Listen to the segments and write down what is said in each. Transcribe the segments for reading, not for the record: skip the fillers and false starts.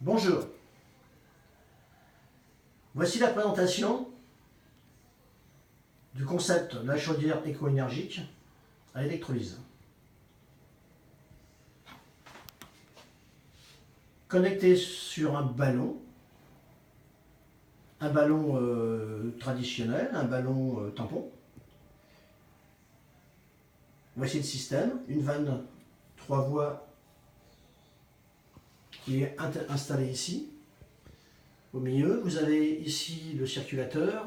Bonjour, voici la présentation du concept de la chaudière éco-énergique à électrolyse. Connecté sur un ballon traditionnel, un ballon tampon. Voici le système, une vanne 3 voies qui est installée ici. Au milieu, vous avez ici le circulateur,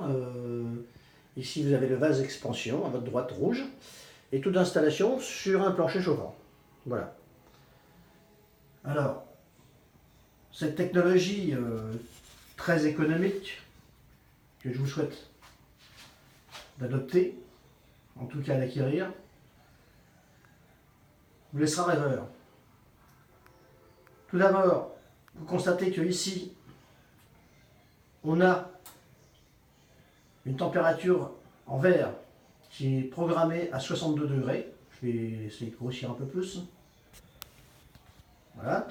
ici vous avez le vase expansion, à votre droite rouge, et toute l'installation sur un plancher chauffant. Voilà. Alors, cette technologie très économique que je vous souhaite d'adopter, en tout cas d'acquérir, vous laissera rêveur. Tout d'abord, vous constatez que ici, on a une température en vert qui est programmée à 62 degrés. Je vais essayer de grossir un peu plus. Voilà.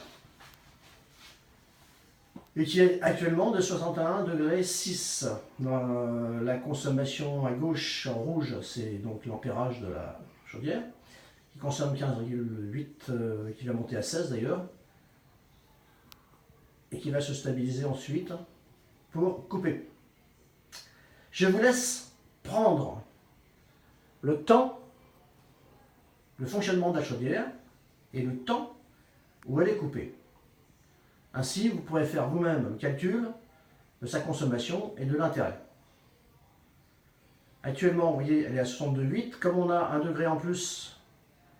Et qui est actuellement de 61 degrés 6. La consommation à gauche en rouge, c'est donc l'ampérage de la chaudière, qui consomme 15,8, qui va monter à 16 d'ailleurs, et qui va se stabiliser ensuite pour couper. Je vous laisse prendre le temps, le fonctionnement de la chaudière et le temps où elle est coupée. Ainsi, vous pourrez faire vous-même le calcul de sa consommation et de l'intérêt. Actuellement, vous voyez, elle est à 62,8. Comme on a 1 degré en plus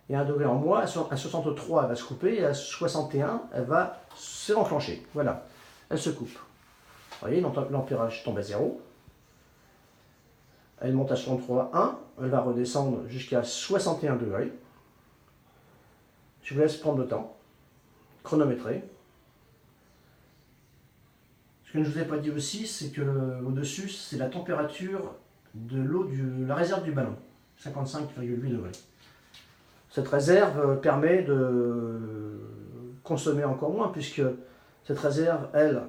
et 1 degré en moins, à 63, elle va se couper, et à 61, elle va se enclencher. Voilà, elle se coupe. Vous voyez, l'ampérage tombe à 0. Elle monte à 63,1, elle va redescendre jusqu'à 61 degrés. Je vous laisse prendre le temps, chronométrer. Ce que je ne vous ai pas dit aussi, c'est que au-dessus, c'est la température de l'eau de la réserve du ballon, 55,8 degrés. Cette réserve permet de consommer encore moins, puisque cette réserve, elle,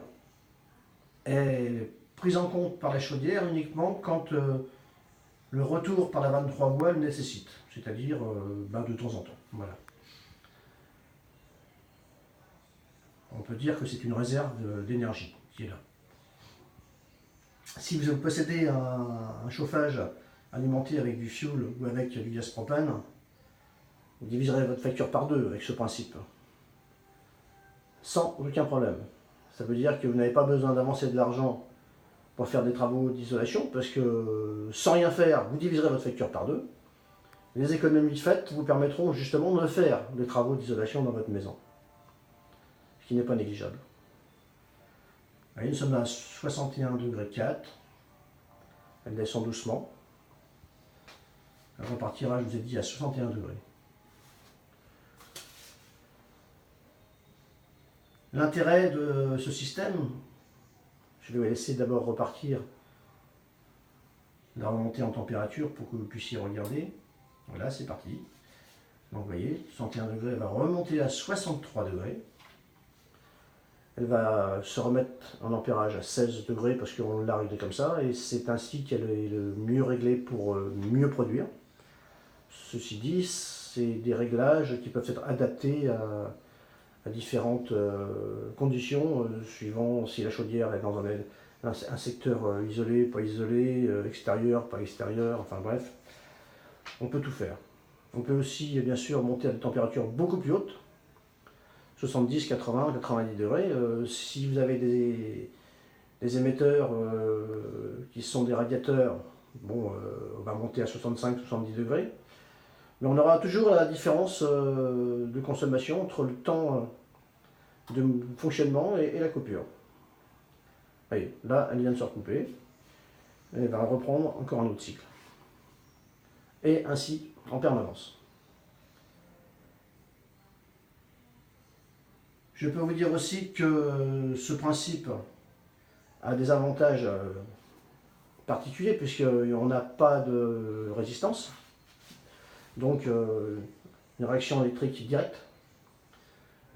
est prise en compte par la chaudière uniquement quand le retour par la vanne 3 voies le nécessite, c'est-à-dire de temps en temps. Voilà. On peut dire que c'est une réserve d'énergie qui est là. Si vous possédez un chauffage alimenté avec du fioul ou avec du gaz propane, vous diviserez votre facture par 2 avec ce principe, sans aucun problème. Ça veut dire que vous n'avez pas besoin d'avancer de l'argent pour faire des travaux d'isolation, parce que sans rien faire, vous diviserez votre facture par 2. Les économies faites vous permettront justement de faire des travaux d'isolation dans votre maison, ce qui n'est pas négligeable. Voyez, nous sommes à 61,4 degrés. Elle descend doucement. Elle repartira, je vous ai dit, à 61 degrés. L'intérêt de ce système, je vais laisser d'abord repartir la remontée en température pour que vous puissiez regarder. Voilà, c'est parti. Donc vous voyez, 61 degrés, elle va remonter à 63 degrés. Elle va se remettre en ampérage à 16 degrés parce qu'on l'a réglé comme ça, et c'est ainsi qu'elle est le mieux réglée pour mieux produire. Ceci dit, c'est des réglages qui peuvent être adaptés à différentes conditions, suivant si la chaudière est dans un secteur isolé, pas isolé, extérieur, pas extérieur, enfin bref, on peut tout faire. On peut aussi bien sûr monter à des températures beaucoup plus hautes, 70, 80, 90 degrés. Si vous avez des émetteurs qui sont des radiateurs, bon, on va monter à 65, 70 degrés. Mais on aura toujours la différence de consommation entre le temps de fonctionnement et la coupure. Voyez, là, elle vient de se recouper. Elle va reprendre encore un autre cycle. Et ainsi en permanence. Je peux vous dire aussi que ce principe a des avantages particuliers puisqu'on n'a pas de résistance. Donc une réaction électrique directe.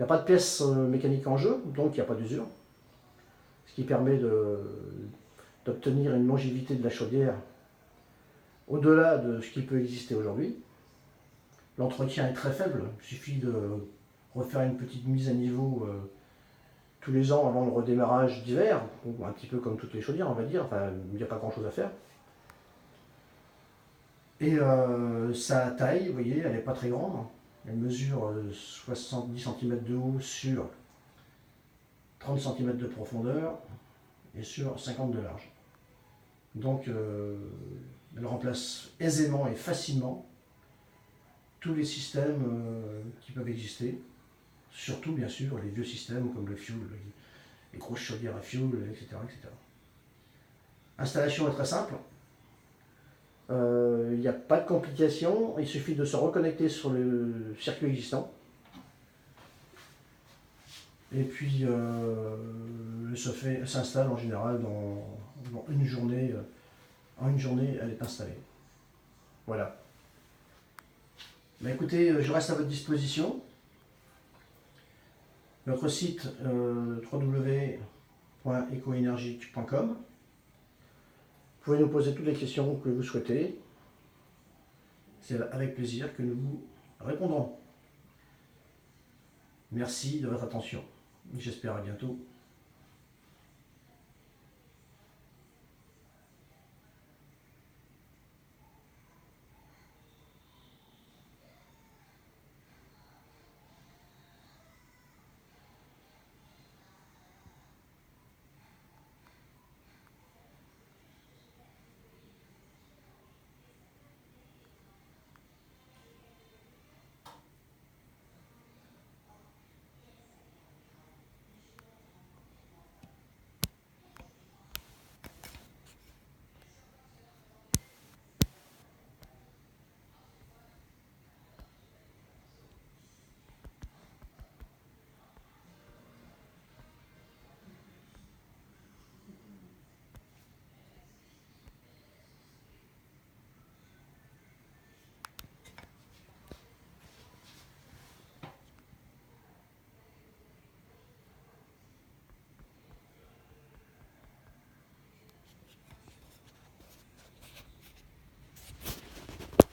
Il n'y a pas de pièces mécaniques en jeu, donc il n'y a pas d'usure. Ce qui permet d'obtenir une longévité de la chaudière au-delà de ce qui peut exister aujourd'hui. L'entretien est très faible, il suffit de refaire une petite mise à niveau tous les ans avant le redémarrage d'hiver, un petit peu comme toutes les chaudières on va dire, enfin il n'y a pas grand chose à faire. Et sa taille, vous voyez, elle n'est pas très grande, elle mesure 70 cm de haut sur 30 cm de profondeur et sur 50 de large. Donc elle remplace aisément et facilement tous les systèmes qui peuvent exister, surtout bien sûr les vieux systèmes comme le fuel, les grosses chaudières à fuel, etc. etc. L'installation est très simple, il n'y a pas de complications, il suffit de se reconnecter sur le circuit existant. Et puis, s'installe en général dans une journée. En une journée, elle est installée. Voilà. Mais écoutez, je reste à votre disposition. Notre site www.ecoenergique.com. Vous pouvez nous poser toutes les questions que vous souhaitez. C'est avec plaisir que nous vous répondrons. Merci de votre attention. J'espère à bientôt.